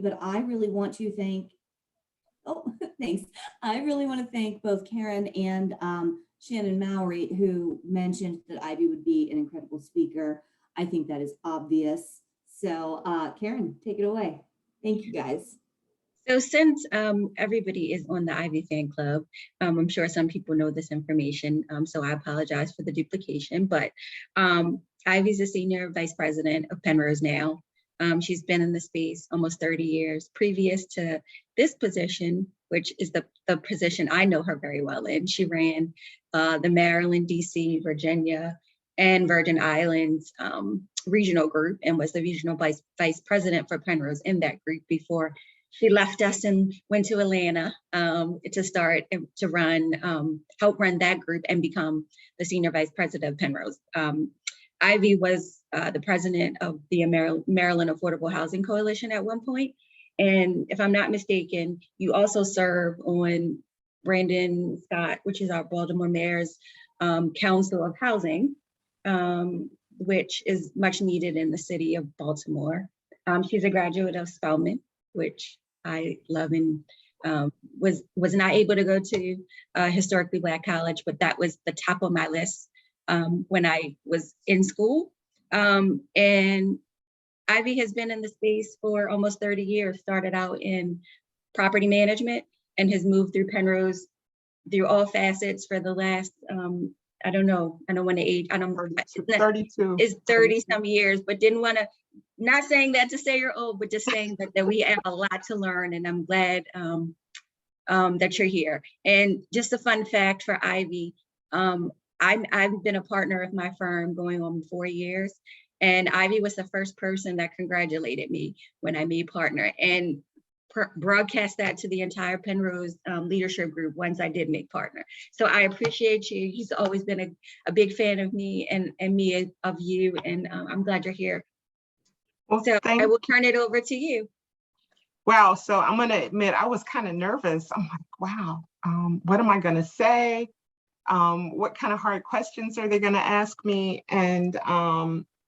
but I really want to thank, oh, thanks. I really want to thank both Karen and Shannon Mowry, who mentioned that Ivy would be an incredible speaker. I think that is obvious. So Karen, take it away. Thank you guys. So since everybody is on the Ivy Fan Club, I'm sure some people know this information, so I apologize for the duplication, but Ivy's a senior vice president of Penrose now. She's been in the space almost 30 years. Previous to this position, which is the position I know her very well in, she ran the Maryland, DC, Virginia, and Virgin Islands regional group and was the regional vice president for Penrose in that group before she left us and went to Atlanta to start to run, help run that group and become the senior vice president of Penrose. Ivy was the president of the Maryland Affordable Housing Coalition at one point. And if I'm not mistaken, you also serve on Brandon Scott, which is our Baltimore Mayor's Council of Housing, which is much needed in the city of Baltimore. She's a graduate of Spelman, which I love, and was not able to go to historically Black college, but that was the top of my list when I was in school. And Ivy has been in the space for almost 30 years, started out in property management and has moved through Penrose through all facets for the last, I don't know when the age, I don't know, 32. Is 30 some years, but didn't want to, not saying that to say you're old, but just saying that we have a lot to learn, and I'm glad that you're here. And just a fun fact for Ivy, I've been a partner of my firm going on 4 years, and Ivy was the first person that congratulated me when I made partner and broadcast that to the entire Penrose leadership group once I did make partner. So I appreciate you. He's always been a big fan of me and me of you, and I'm glad you're here. Well, so I will turn it over to you. Wow, so I'm gonna admit I was kind of nervous. I'm like, wow, what am I gonna say? What kind of hard questions are they gonna ask me? And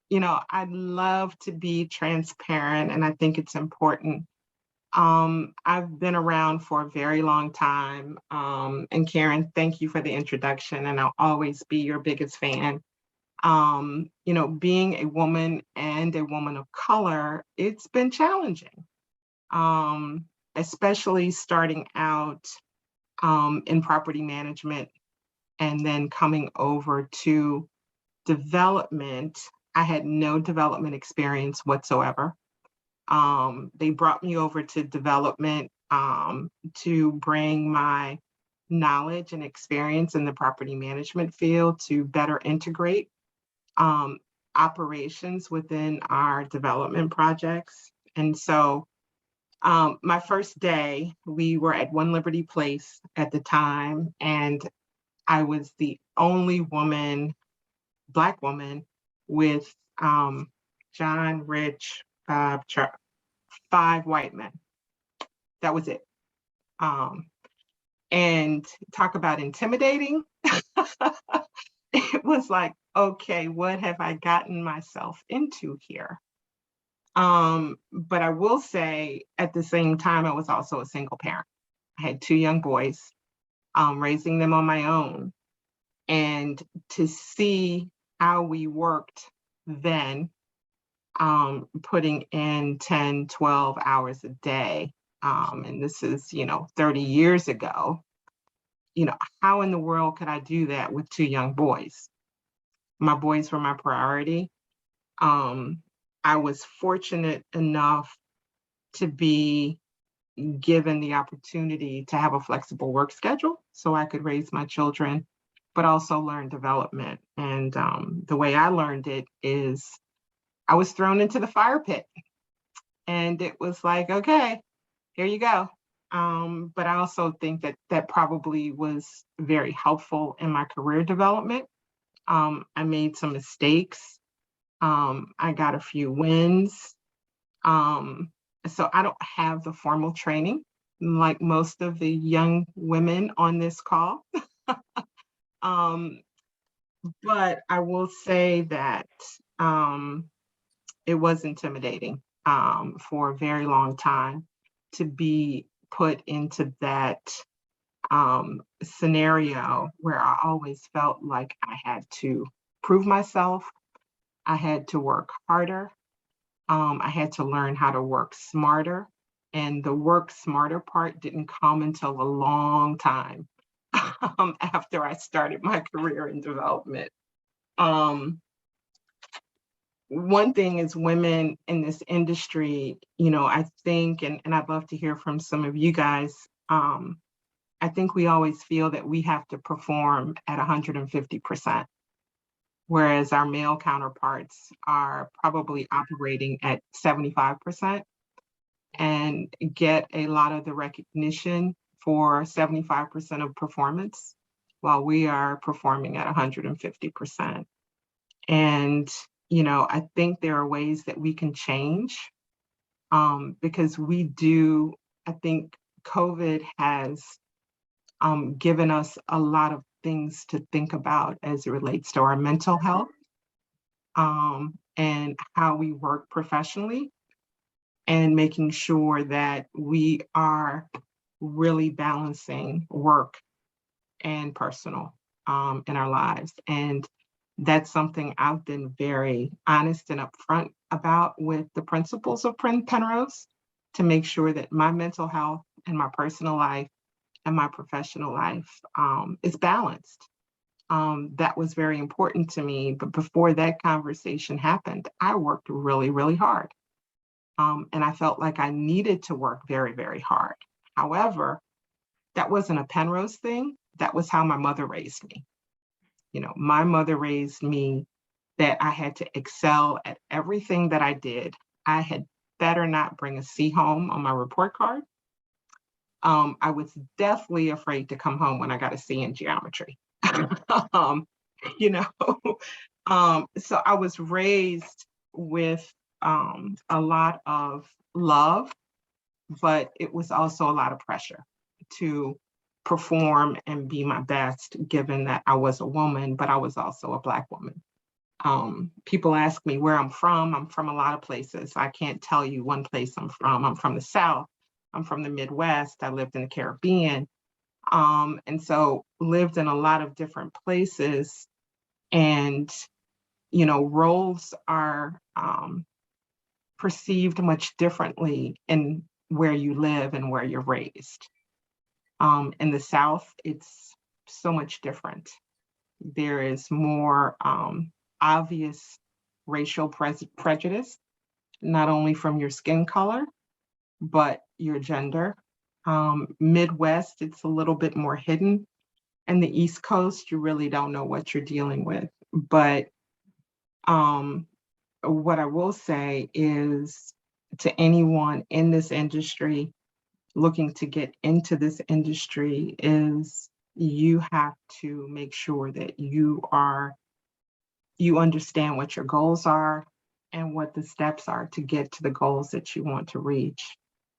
you know, I'd love to be transparent, and I think it's important. I've been around for a very long time. And Karen, thank you for the introduction, and I'll always be your biggest fan. You know, being a woman and a woman of color, it's been challenging, especially starting out in property management and then coming over to development. I had no development experience whatsoever. They brought me over to development to bring my knowledge and experience in the property management field to better integrate operations within our development projects. And so my first day, we were at One Liberty Place at the time, and I was the only woman, Black woman, with John, Rich, Bob, 5 white men. That was it. And talk about intimidating. It was like, okay, what have I gotten myself into here? But I will say at the same time, I was also a single parent. I had 2 young boys, raising them on my own. And to see how we worked then, putting in 10, 12 hours a day, and this is, 30 years ago, how in the world could I do that with 2 young boys? My boys were my priority. I was fortunate enough to be given the opportunity to have a flexible work schedule so I could raise my children, but also learn development. And the way I learned it is I was thrown into the fire pit, and it was like, okay, here you go. But I also think that probably was very helpful in my career development. I made some mistakes. I got a few wins. So I don't have the formal training like most of the young women on this call. But I will say that it was intimidating. for a very long time to be put into that scenario where I always felt like I had to prove myself. I had to work harder. I had to learn how to work smarter. And the work smarter part didn't come until a long time after I started my career in development. One thing is women in this industry, I think, and I'd love to hear from some of you guys. I think we always feel that we have to perform at 150%, whereas our male counterparts are probably operating at 75% and get a lot of the recognition for 75% of performance, while we are performing at 150%. And, I think there are ways that we can change because I think COVID has given us a lot of things to think about as it relates to our mental health and how we work professionally, and making sure that we are really balancing work and personal in our lives. And that's something I've been very honest and upfront about with the principals of Penrose, to make sure that my mental health and my personal life and my professional life is balanced. That was very important to me. But before that conversation happened, I worked really, really hard. And I felt like I needed to work very, very hard. However, that wasn't a Penrose thing. That was how my mother raised me. My mother raised me that I had to excel at everything that I did. I had better not bring a C home on my report card. I was deathly afraid to come home when I got a C in geometry. you know, so I was raised with a lot of love, but it was also a lot of pressure to perform and be my best, given that I was a woman, but I was also a Black woman. People ask me where I'm from. I'm from a lot of places. I can't tell you one place I'm from. I'm from the South. I'm from the Midwest. I lived in the Caribbean. And so lived in a lot of different places. And, roles are perceived much differently in where you live and where you're raised. In the South, it's so much different. There is more obvious racial prejudice, not only from your skin color, but your gender. Midwest, it's a little bit more hidden. And the East Coast, you really don't know what you're dealing with. But what I will say is, to anyone in this industry looking to get into this industry, is you have to make sure that you understand what your goals are and what the steps are to get to the goals that you want to reach,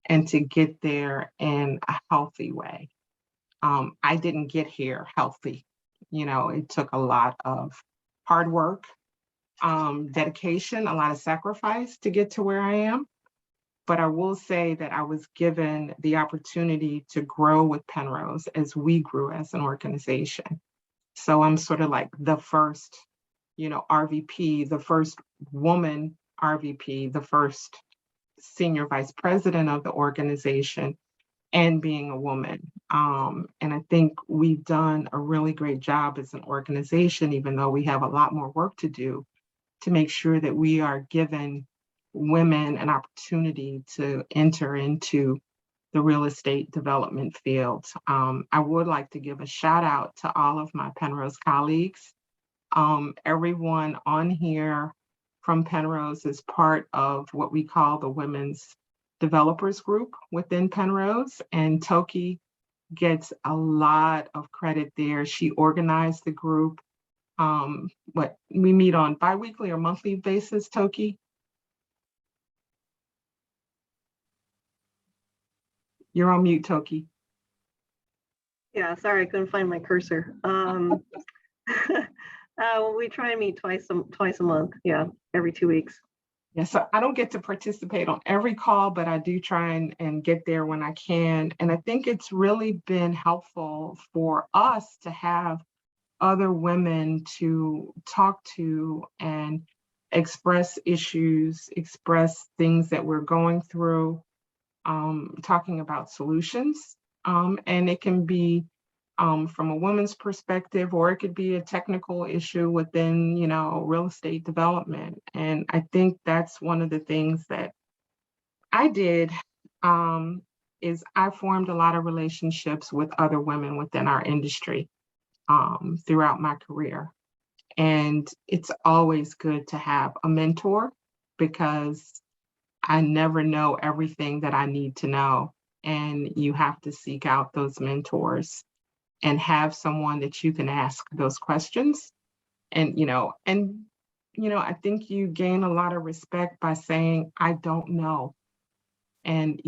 and to get there in a healthy way. I didn't get here healthy. It took a lot of hard work, dedication, a lot of sacrifice to get to where I am. But I will say that I was given the opportunity to grow with Penrose as we grew as an organization. So I'm sort of like the first, RVP, the first woman RVP, the first senior vice president of the organization, and being a woman. And I think we've done a really great job as an organization, even though we have a lot more work to do, to make sure that we are giving women an opportunity to enter into the real estate development field. I would like to give a shout out to all of my Penrose colleagues. Everyone on here from Penrose is part of what we call the Women's Developers Group within Penrose, and Toki gets a lot of credit there. She organized the group. We meet on bi-weekly or monthly basis, Toki? You're on mute, Toki. Yeah, sorry, I couldn't find my cursor. We try and meet twice a month. Yeah, every 2 weeks. Yeah, so I don't get to participate on every call, but I do try and get there when I can. And I think it's really been helpful for us to have other women to talk to and express issues, express things that we're going through, talking about solutions. And it can be from a woman's perspective, or it could be a technical issue within, real estate development. And I think that's one of the things that I did, is I formed a lot of relationships with other women within our industry throughout my career. And it's always good to have a mentor, because I never know everything that I need to know. And you have to seek out those mentors and have someone that you can ask those questions. And I think you gain a lot of respect by saying, I don't know. And,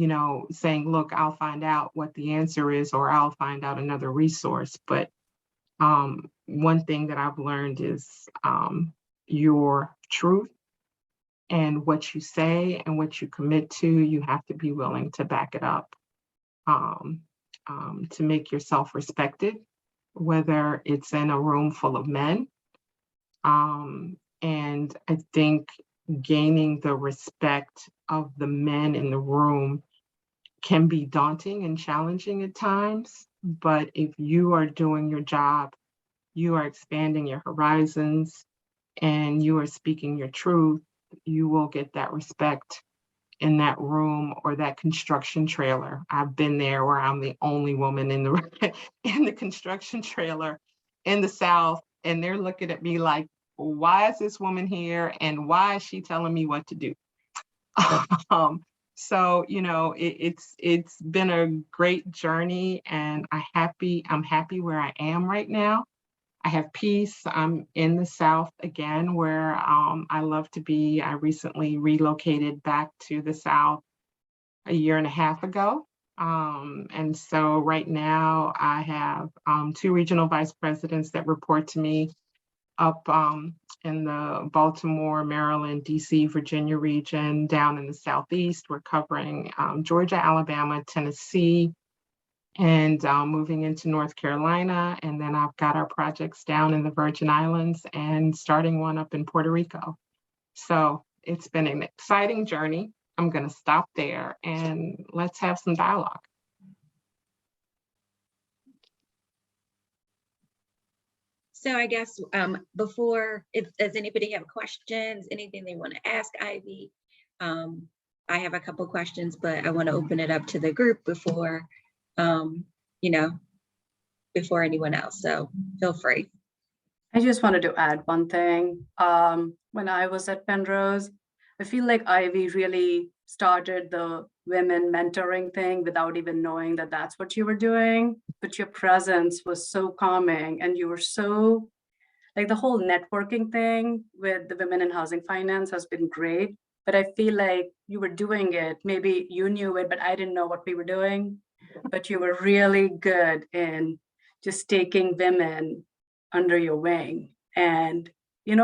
saying, look, I'll find out what the answer is, or I'll find out another resource. But one thing that I've learned is your truth and what you say and what you commit to, you have to be willing to back it up, to make yourself respected, whether it's in a room full of men. And I think gaining the respect of the men in the room can be daunting and challenging at times. But if you are doing your job, you are expanding your horizons, and you are speaking your truth, you will get that respect in that room or that construction trailer. I've been there where I'm the only woman in the in the construction trailer in the South, and they're looking at me like, why is this woman here, and why is she telling me what to do? So it's been a great journey, and I'm happy where I am right now. I have peace. I'm in the South again, where I love to be. I recently relocated back to the South a year and a half ago. And so right now I have 2 regional vice presidents that report to me up in the Baltimore, Maryland, DC, Virginia region. Down in the Southeast, we're covering Georgia, Alabama, Tennessee, and moving into North Carolina. And then I've got our projects down in the Virgin Islands and starting one up in Puerto Rico. So it's been an exciting journey. I'm going to stop there and let's have some dialogue. So I guess does anybody have questions, anything they want to ask Ivy? I have a couple questions, but I want to open it up to the group before before anyone else. So feel free. I just wanted to add one thing. When I was at Penrose, I feel like Ivy really started the women mentoring thing without even knowing that that's what you were doing. But your presence was so calming, and you were so, like, the whole networking thing with the Women in Housing Finance has been great. But I feel like you were doing it. Maybe you knew it, but I didn't know what we were doing. But you were really good in just taking women under your wing and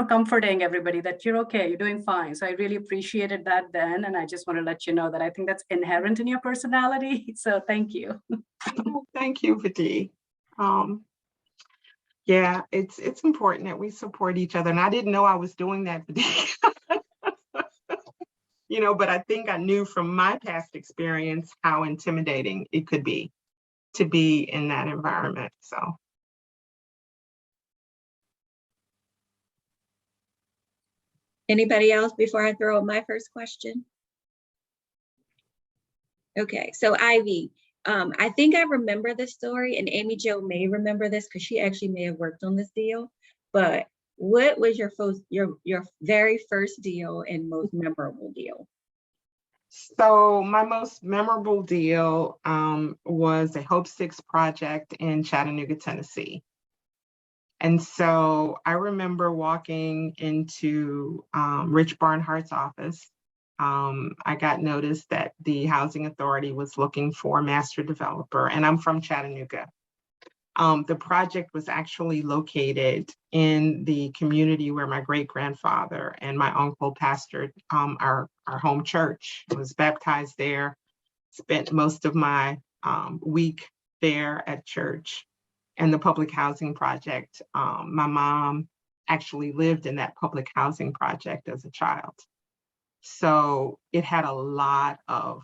comforting everybody that you're okay, you're doing fine. So I really appreciated that then, and I just want to let you know that I think that's inherent in your personality. So thank you. Thank you, Vidi. Yeah, it's important that we support each other, and I didn't know I was doing that, Vidi. But I think I knew from my past experience how intimidating it could be to be in that environment. So. Anybody else before I throw out my first question? Okay, so Ivy, I think I remember this story, and Amy Jo may remember this because she actually may have worked on this deal. But what was your very first deal and most memorable deal? So my most memorable deal was a Hope 6 project in Chattanooga, Tennessee. And so I remember walking into Rich Barnhart's office. I got notice that the Housing Authority was looking for a master developer, and I'm from Chattanooga. The project was actually located in the community where my great-grandfather and my uncle pastored our home church. I was baptized there, spent most of my week there at church. And the public housing project, my mom actually lived in that public housing project as a child. So it had a lot of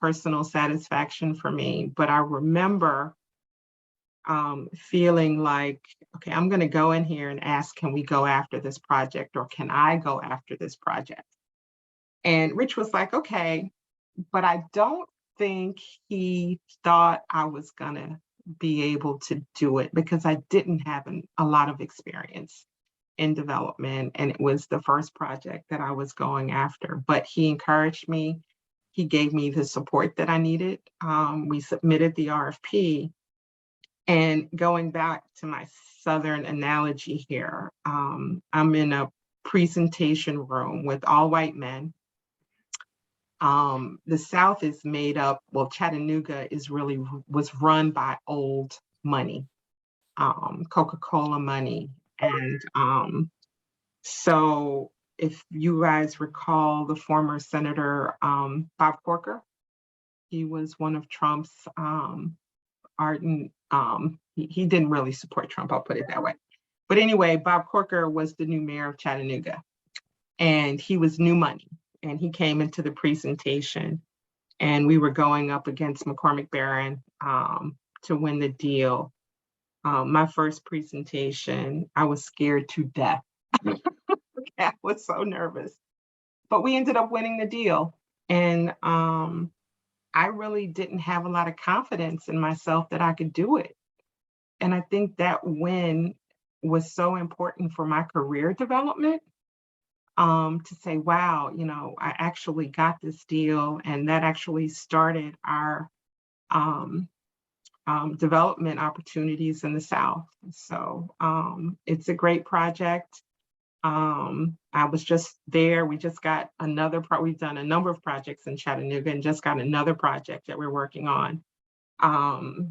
personal satisfaction for me. But I remember feeling like, okay, I'm going to go in here and ask, can we go after this project, or can I go after this project? And Rich was like, okay, but I don't think he thought I was going to be able to do it because I didn't have a lot of experience in development, and it was the first project that I was going after. But he encouraged me. He gave me the support that I needed. We submitted the RFP. And going back to my Southern analogy here, I'm in a presentation room with all white men. The South is made up, well, Chattanooga was run by old money, Coca-Cola money. And so if you guys recall the former Senator Bob Corker, he was one of Trump's ardent, he didn't really support Trump, I'll put it that way. But anyway, Bob Corker was the new mayor of Chattanooga, and he was new money. And he came into the presentation, and we were going up against McCormick Barron to win the deal. My first presentation, I was scared to death. I was so nervous, but we ended up winning the deal. And I really didn't have a lot of confidence in myself that I could do it. And I think that win was so important for my career development, to say, wow, you know, I actually got this deal, and that actually started our development opportunities in the South. So it's a great project. I was just there. We just got we've done a number of projects in Chattanooga and just got another project that we're working on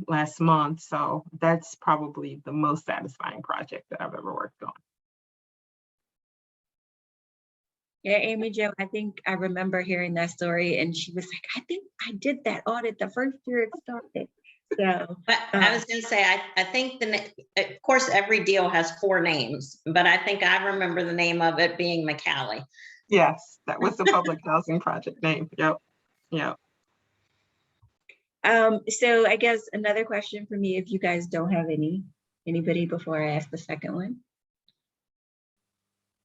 last month. So that's probably the most satisfying project that I've ever worked on. Yeah, Amy Jo, I think I remember hearing that story, and she was like, I think I did that audit the first year it started. So, But I was going to say, I think of course, every deal has 4 names, but I think I remember the name of it being McCallie. Yes, that was the public housing project name. Yep. Yep. So I guess another question for me, if you guys don't have anybody before I ask the second one.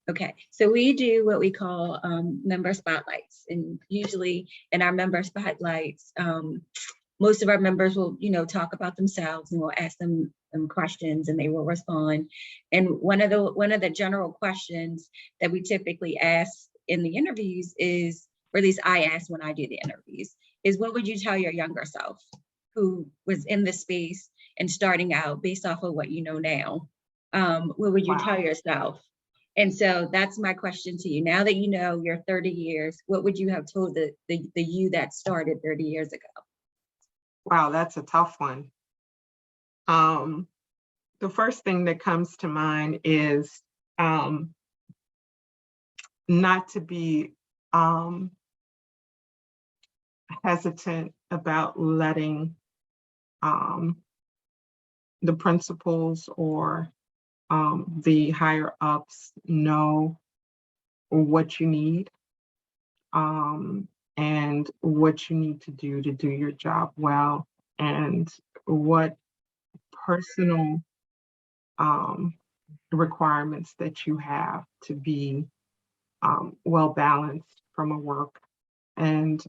Okay, so we do what we call member spotlights, and usually in our member spotlights, most of our members will, you know, talk about themselves, and we'll ask them questions, and they will respond. And one of the general questions that we typically ask in the interviews is, or at least I ask when I do the interviews, is what would you tell your younger self who was in this space and starting out based off of what you know now? What would you tell yourself? And so that's my question to you. Now that you know your 30 years, what would you have told the you that started 30 years ago? Wow, that's a tough one. The first thing that comes to mind is not to be hesitant about letting the principals or the higher ups know what you need and what you need to do your job well, and what personal requirements that you have to be well balanced from a work and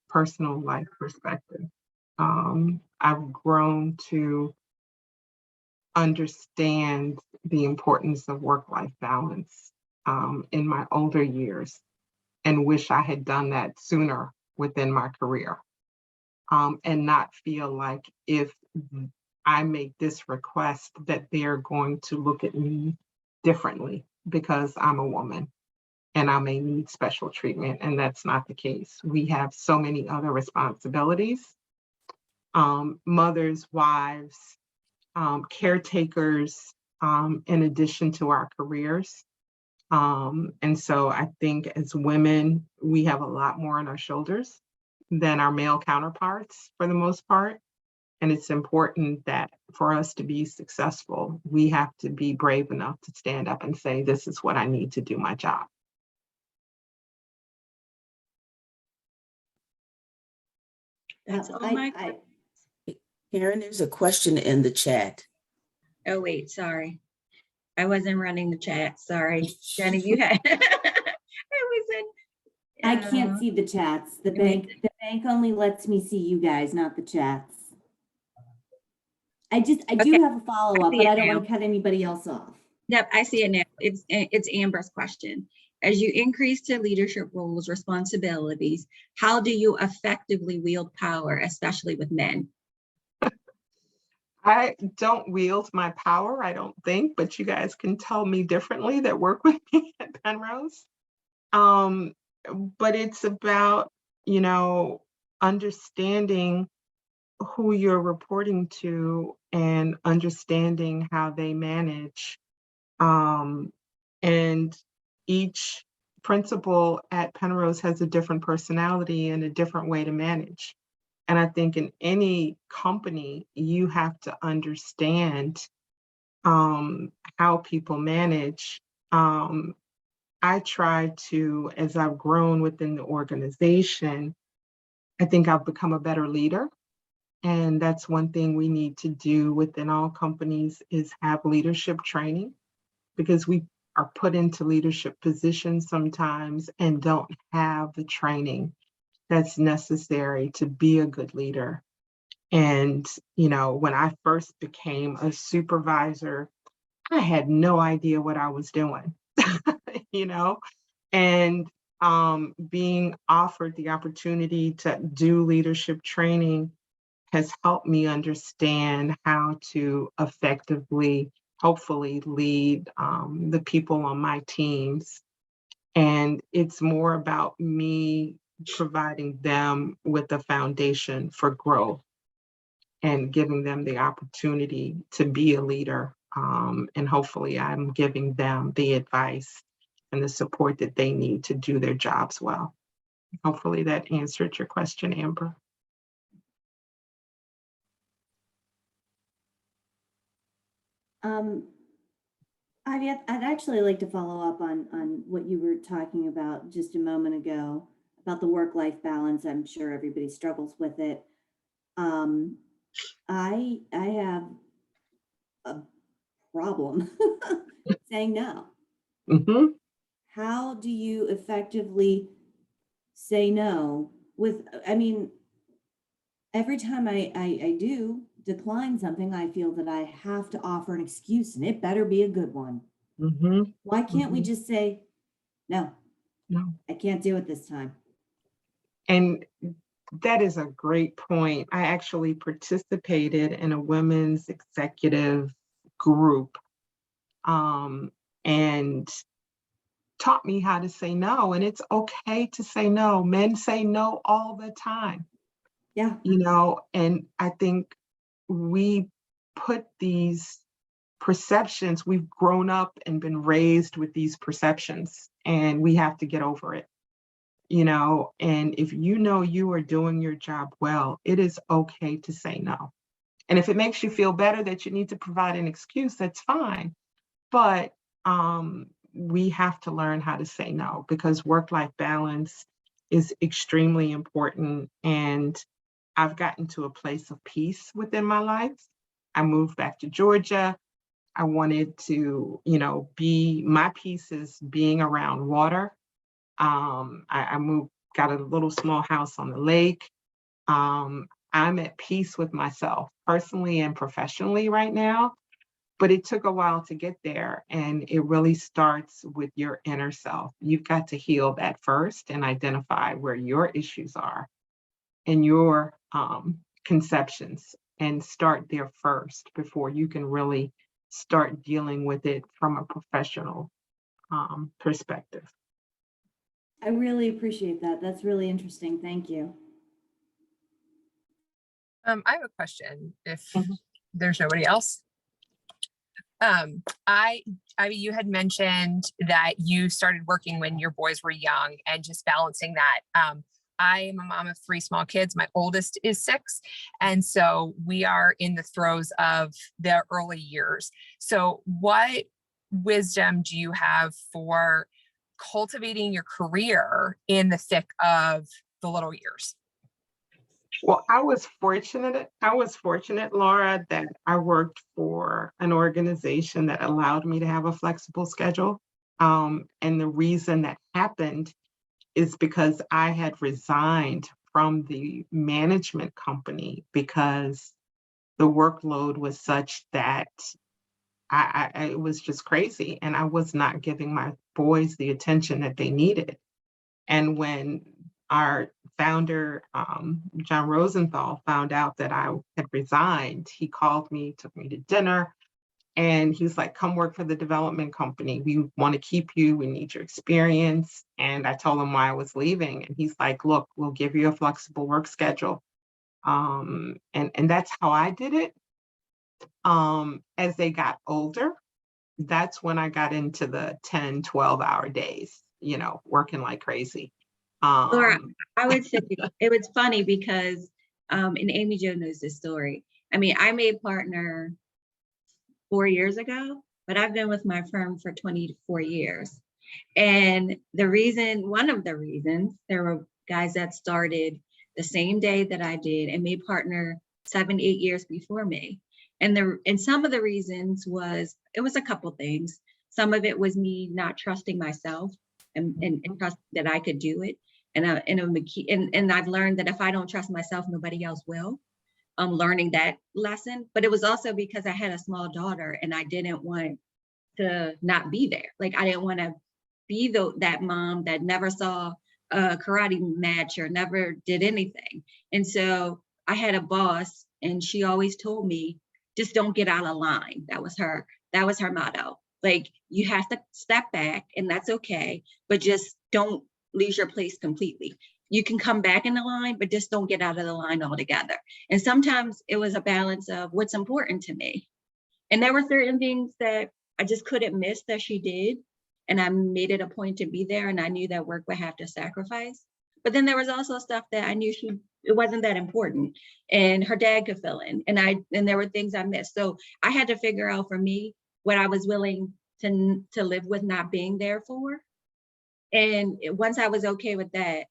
personal life perspective. I've grown to understand the importance of work-life balance in my older years, and wish I had done that sooner within my career, and not feel like if I make this request that they're going to look at me differently because I'm a woman and I may need special treatment, and that's not the case. We have so many other responsibilities. Mothers, wives, caretakers in addition to our careers. And so I think as women, we have a lot more on our shoulders than our male counterparts for the most part. And it's important that for us to be successful, we have to be brave enough to stand up and say, this is what I need to do my job. That's all Karen, there's a question in the chat. Oh, wait, sorry. I wasn't running the chat. Sorry. Jenny, you had. I can't see the chats. The bank only lets me see you guys, not the chats. I do have a follow-up, see but it I don't now. want to cut anybody else off. Yep, I see it now. It's Amber's question. As you increase to leadership roles, responsibilities, how do you effectively wield power, especially with men? I don't wield my power, I don't think, but you guys can tell me differently that work with me at Penrose. But it's about, understanding who you're reporting to and understanding how they manage. And each principal at Penrose has a different personality and a different way to manage. And I think in any company, you have to understand how people manage. I try to, as I've grown within the organization, I think I've become a better leader. And that's one thing we need to do within all companies is have leadership training, because we are put into leadership positions sometimes and don't have the training that's necessary to be a good leader. And, when I first became a supervisor, I had no idea what I was doing, and being offered the opportunity to do leadership training has helped me understand how to effectively, hopefully, lead the people on my teams. And it's more about me providing them with a foundation for growth and giving them the opportunity to be a leader. And hopefully I'm giving them the advice and the support that they need to do their jobs well. Hopefully that answered your question, Amber. I'd actually like to follow up on what you were talking about just a moment ago about the work-life balance. I'm sure everybody struggles with it. I have a problem saying no. Mm-hmm. How do you effectively say no every time I do decline something, I feel that I have to offer an excuse, and it better be a good one. Mm-hmm. Why can't we just say, no, I can't do it this time? And that is a great point. I actually participated in a women's executive group and taught me how to say no. And it's okay to say no. Men say no all the time. Yeah. And I think we put these perceptions, we've grown up and been raised with these perceptions, and we have to get over it. And if you are doing your job well, it is okay to say no. And if it makes you feel better that you need to provide an excuse, that's fine. But we have to learn how to say no, because work-life balance is extremely important. And I've gotten to a place of peace within my life. I moved back to Georgia. I wanted to, my peace is being around water. I moved, got a little small house on the lake. I'm at peace with myself personally and professionally right now, but it took a while to get there. And it really starts with your inner self. You've got to heal that first and identify where your issues are and your conceptions, and start there first before you can really start dealing with it from a professional perspective. I really appreciate that. That's really interesting. Thank you. I have a question if Mhm. there's nobody else. Ivy, you had mentioned that you started working when your boys were young and just balancing that. I am a mom of 3 small kids. My oldest is 6. And so we are in the throes of the early years. So what wisdom do you have for cultivating your career in the thick of the little years? Well, I was fortunate, Laura, that I worked for an organization that allowed me to have a flexible schedule. And the reason that happened is because I had resigned from the management company because the workload was such that it was just crazy, and I was not giving my boys the attention that they needed. And when our founder, John Rosenthal, found out that I had resigned, he called me, took me to dinner, and he's like, come work for the development company. We want to keep you. We need your experience. And I told him why I was leaving. And he's like, look, we'll give you a flexible work schedule. And that's how I did it. As they got older, that's when I got into the 10, 12-hour days, working like crazy. Laura, I would say it was funny because, and Amy Jo knows this story. I mean, I made partner 4 years ago, but I've been with my firm for 24 years. And one of the reasons, there were guys that started the same day that I did and made partner 7, 8 years before me. And some of the reasons it was a couple things. Some of it was me not trusting myself and trusting that I could do it. And I've learned that if I don't trust myself, nobody else will. I'm learning that lesson. But it was also because I had a small daughter and I didn't want to not be there. Like, I didn't want to be that mom that never saw a karate match or never did anything. And so I had a boss, and she always told me, just don't get out of line. That was her motto. Like, you have to step back, and that's okay, but just don't lose your place completely. You can come back in the line, but just don't get out of the line altogether. And sometimes it was a balance of what's important to me. And there were certain things that I just couldn't miss that she did. And I made it a point to be there, and I knew that work would have to sacrifice. But then there was also stuff that I knew it wasn't that important, and her dad could fill in. And there were things I missed. So I had to figure out for me what I was willing to live with not being there for. And once I was okay with that,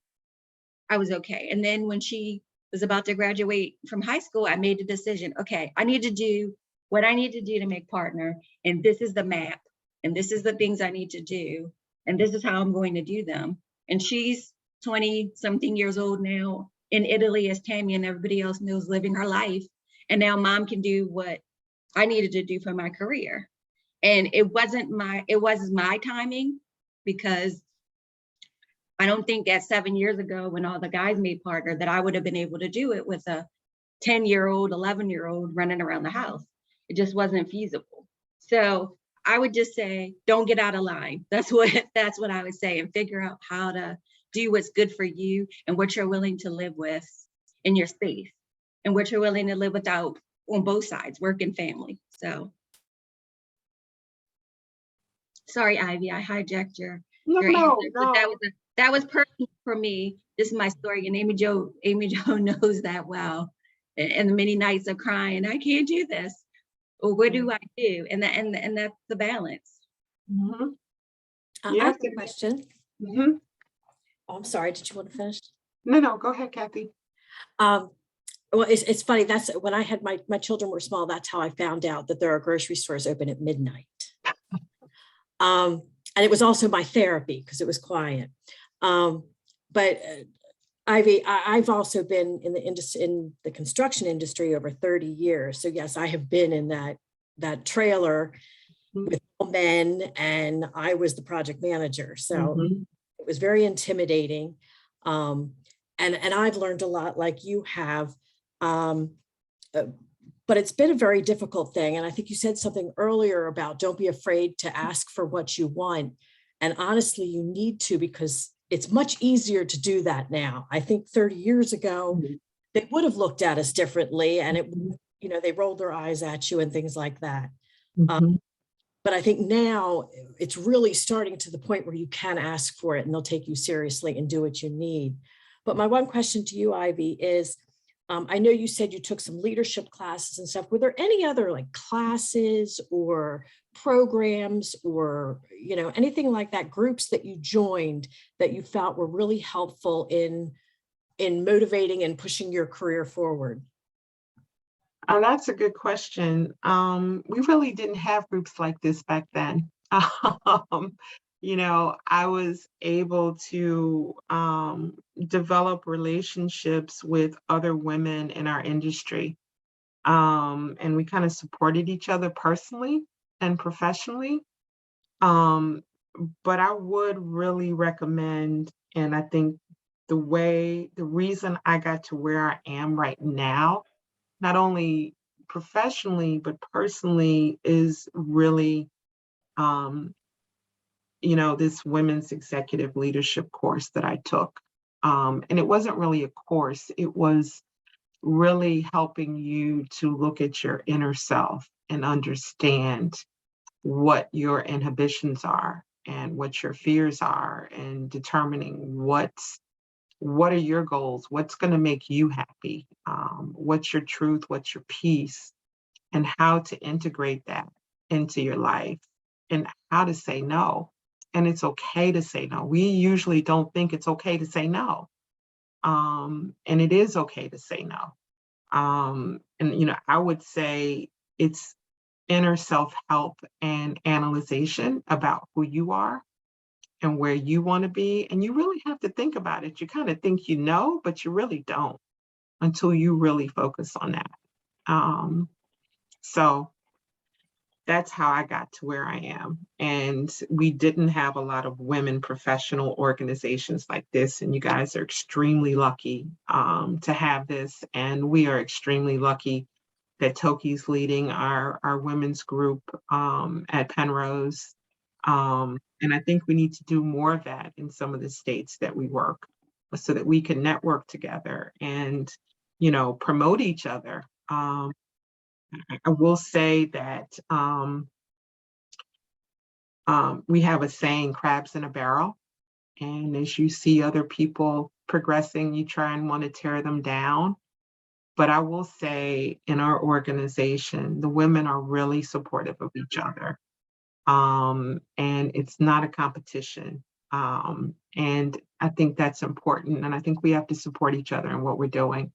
I was okay. And then when she was about to graduate from high school, I made the decision, okay, I need to do what I need to do to make partner. And this is the map. And this is the things I need to do. And this is how I'm going to do them. And she's 20 something years old now in Italy, as Tammy and everybody else knows, living her life. And now mom can do what I needed to do for my career. And it was my timing, because I don't think at 7 years ago, when all the guys made partner, that I would have been able to do it with a 10-year-old, 11-year-old running around the house. It just wasn't feasible. So I would just say, don't get out of line. That's what I would say, and figure out how to do what's good for you and what you're willing to live with in your space, and what you're willing to live without on both sides, work and family. So sorry, Ivy, I hijacked your answer, but that was personal for me. This is my story, and Amy Jo knows that well. And the many nights of crying, I can't do this. Or what do I do? And that's the balance. Mm-hmm. I have a question. Mm-hmm. Oh, I'm sorry. Did you want to finish? No, go ahead, Kathy. Well, it's funny. That's when I had my children were small. That's how I found out that there are grocery stores open at midnight. And it was also my therapy because it was quiet. But Ivy, I've also been in the construction industry over 30 years. So yes, I have been in that trailer with all men, and I was the project manager. So it was very intimidating. And I've learned a lot like you have. But it's been a very difficult thing. And I think you said something earlier about don't be afraid to ask for what you want. And honestly, you need to, because it's much easier to do that now. I think 30 years ago, they would have looked at us differently, and they rolled their eyes at you and things like that. But I think now it's really starting to the point where you can ask for it and they'll take you seriously and do what you need. But my one question to you, Ivy, is I know you said you took some leadership classes and stuff. Were there any other like classes or programs or, you know, anything like that, groups that you joined that you felt were really helpful in motivating and pushing your career forward? That's a good question. We really didn't have groups like this back then. You know, I was able to develop relationships with other women in our industry. And we kind of supported each other personally and professionally. But I would really recommend, and I think the reason I got to where I am right now, not only professionally, but personally, is really, you know, this women's executive leadership course that I took. And it wasn't really a course, it was really helping you to look at your inner self and understand what your inhibitions are and what your fears are, and determining what are your goals, what's going to make you happy, what's your truth, what's your peace, and how to integrate that into your life, and how to say no. And it's okay to say no. We usually don't think it's okay to say no. And it is okay to say no. And, you know, I would say it's inner self-help and analyzation about who you are and where you want to be. And you really have to think about it. You kind of think you know, but you really don't until you really focus on that. So that's how I got to where I am. And we didn't have a lot of women professional organizations like this. And you guys are extremely lucky to have this. And we are extremely lucky that Toki's leading our women's group at Penrose. And I think we need to do more of that in some of the states that we work, so that we can network together and, you know, promote each other. I will say that we have a saying, crabs in a barrel. And as you see other people progressing, you try and want to tear them down. But I will say in our organization, the women are really supportive of each other. And it's not a competition. And I think that's important. And I think we have to support each other in what we're doing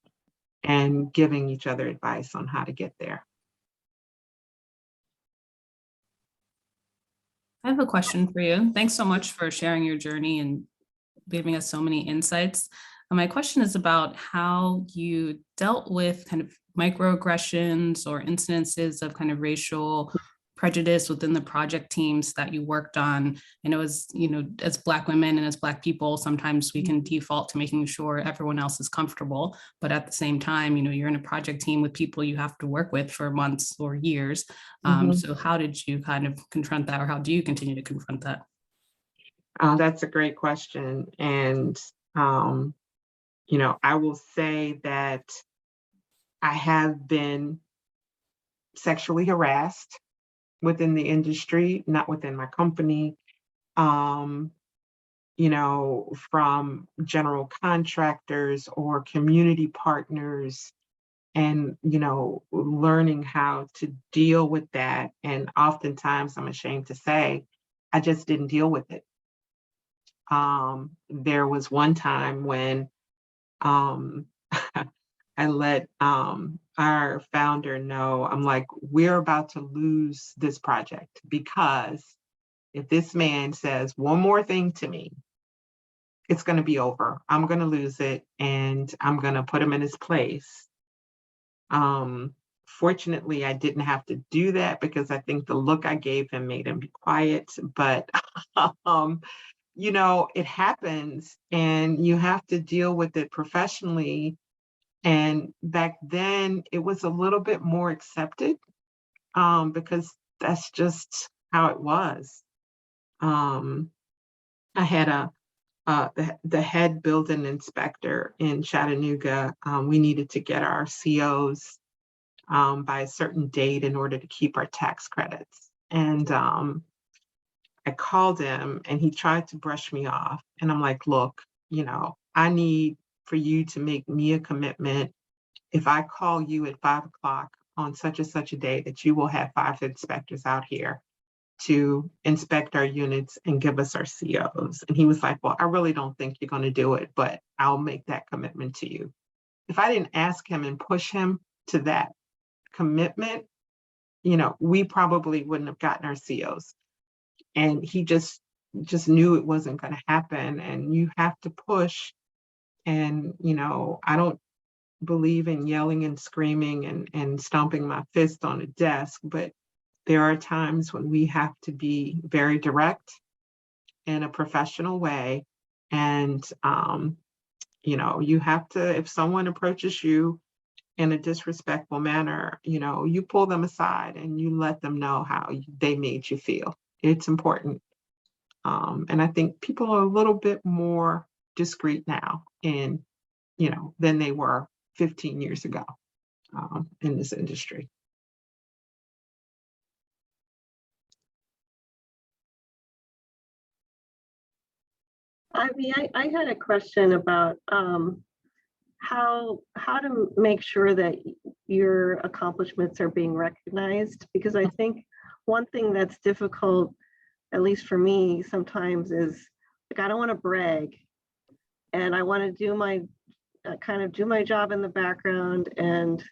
and giving each other advice on how to get there. I have a question for you. Thanks so much for sharing your journey and giving us so many insights. My question is about how you dealt with kind of microaggressions or incidences of kind of racial prejudice within the project teams that you worked on. I know, as you know, as Black women and as Black people, sometimes we can default to making sure everyone else is comfortable, but at the same time, you know, you're in a project team with people you have to work with for months or years. So how did you kind of confront that, or how do you continue to confront that? That's a great question. And, you know, I will say that I have been sexually harassed within the industry, not within my company, you know, from general contractors or community partners, and, you know, learning how to deal with that. And oftentimes, I'm ashamed to say, I just didn't deal with it. There was one time when I let our founder know, I'm like, we're about to lose this project, because if this man says one more thing to me, it's going to be over. I'm going to lose it, and I'm going to put him in his place. Fortunately, I didn't have to do that, because I think the look I gave him made him be quiet. But you know, it happens, and you have to deal with it professionally. And back then it was a little bit more accepted, because that's just how it was. I had the head building inspector in Chattanooga. We needed to get our COs by a certain date in order to keep our tax credits. And I called him and he tried to brush me off. And I'm like, look, I need for you to make me a commitment. If I call you at 5 o'clock on such and such a day, that you will have 5 inspectors out here to inspect our units and give us our COs. And he was like, well, I really don't think you're going to do it, but I'll make that commitment to you. If I didn't ask him and push him to that commitment, we probably wouldn't have gotten our COs. And he just knew it wasn't going to happen. And you have to push. And, I don't believe in yelling and screaming and stomping my fist on a desk, but there are times when we have to be very direct in a professional way. And, you have to, if someone approaches you in a disrespectful manner, you pull them aside and you let them know how they made you feel. It's important. And I think people are a little bit more discreet now than they were 15 years ago in this industry. Ivy, I had a question about how to make sure that your accomplishments are being recognized, because I think one thing that's difficult, at least for me sometimes, is like I don't want to brag, and I want to do my job in the background and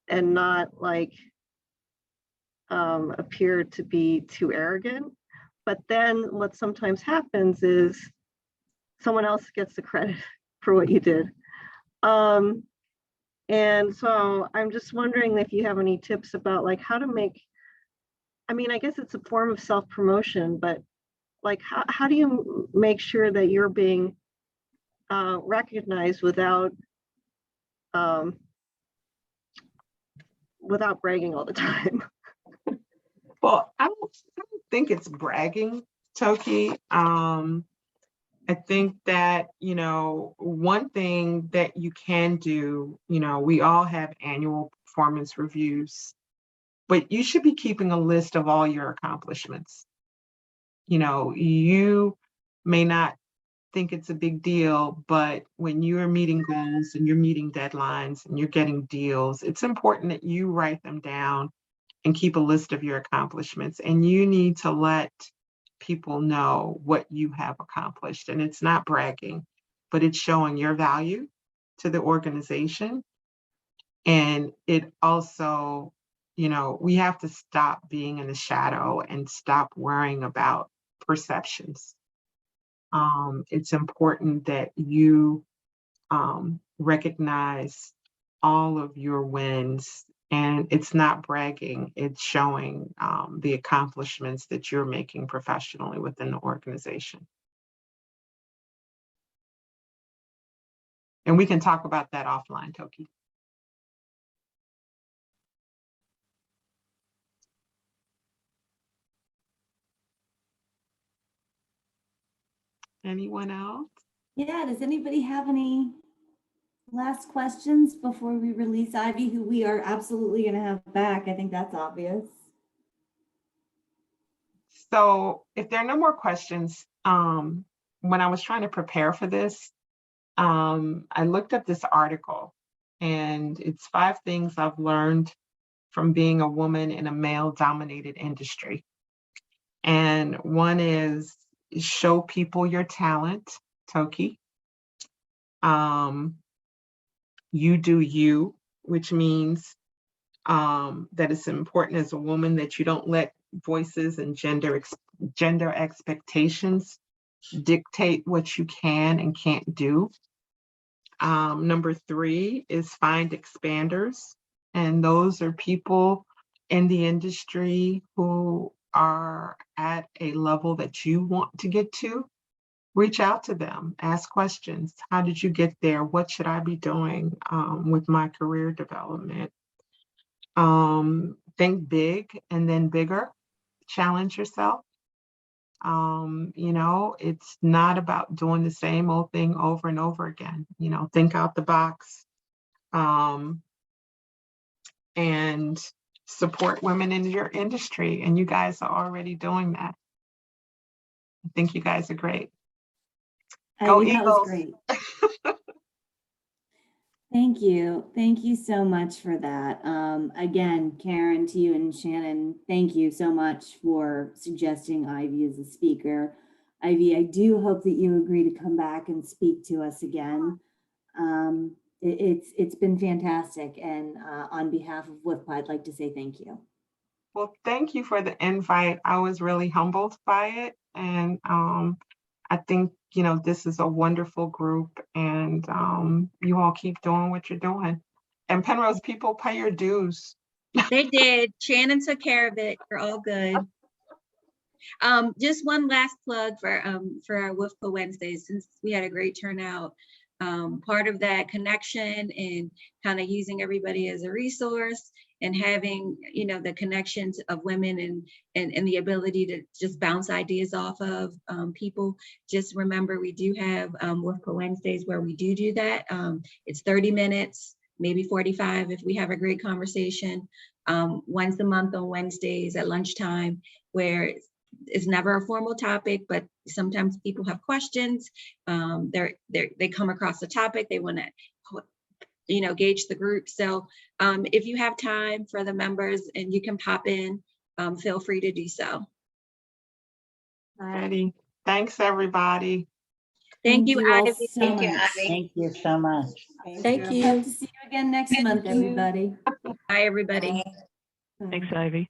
not like appear to be too arrogant. But then what sometimes happens is someone else gets the credit for what you did. And so I'm just wondering if you have any tips about like how to make, I guess it's a form of self-promotion, but like how do you make sure that you're being recognized without bragging all the time? Well, I don't think it's bragging, Toki. I think that, one thing that you can do, we all have annual performance reviews, but you should be keeping a list of all your accomplishments. You may not think it's a big deal, but when you are meeting goals and you're meeting deadlines and you're getting deals, it's important that you write them down and keep a list of your accomplishments. And you need to let people know what you have accomplished. And it's not bragging, but it's showing your value to the organization. And it also, we have to stop being in the shadow and stop worrying about perceptions. It's important that you recognize all of your wins. And it's not bragging, it's showing the accomplishments that you're making professionally within the organization. And we can talk about that offline, Toki. Anyone else? Yeah, does anybody have any last questions before we release Ivy, who we are absolutely going to have back? I think that's obvious. So if there are no more questions, when I was trying to prepare for this, I looked up this article, and it's 5 things I've learned from being a woman in a male-dominated industry. And one is show people your talent, Toki. You do you, which means that it's important as a woman that you don't let voices and gender expectations dictate what you can and can't do. Number 3 is find expanders. And those are people in the industry who are at a level that you want to get to. Reach out to them, ask questions. How did you get there? What should I be doing with my career development? Think big and then bigger. Challenge yourself. It's not about doing the same old thing over and over again. Think out the box. and support women in your industry. And you guys are already doing that. I think you guys are great. Go Ivy, that was Eagles. great. Thank you. Thank you so much for that. Again, Karen, to you and Shannon, thank you so much for suggesting Ivy as a speaker. Ivy, I do hope that you agree to come back and speak to us again. It's been fantastic. And on behalf of WIFPA, I'd like to say thank you. Well, thank you for the invite. I was really humbled by it. And I think, you know, this is a wonderful group, and you all keep doing what you're doing. And Penrose people, pay your dues. They did. Shannon took care of it. We're all good. Just one last plug for our WIFPA Wednesdays, since we had a great turnout. Part of that connection and kind of using everybody as a resource and having, you know, the connections of women and the ability to just bounce ideas off of people. Just remember, we do have WIFPA Wednesdays where we do that. It's 30 minutes, maybe 45 if we have a great conversation. Once a month on Wednesdays at lunchtime, where it's never a formal topic, but sometimes people have questions. They come across a topic, they want to, you know, gauge the group. So if you have time for the members and you can pop in, feel free to do so. Ready. Thanks, everybody. Thank you, all Ivy. so Thank you, much. Ivy. Thank you so much. Thank you. Hope to see you again next month, everybody. Bye, everybody. Bye. Thanks, Ivy.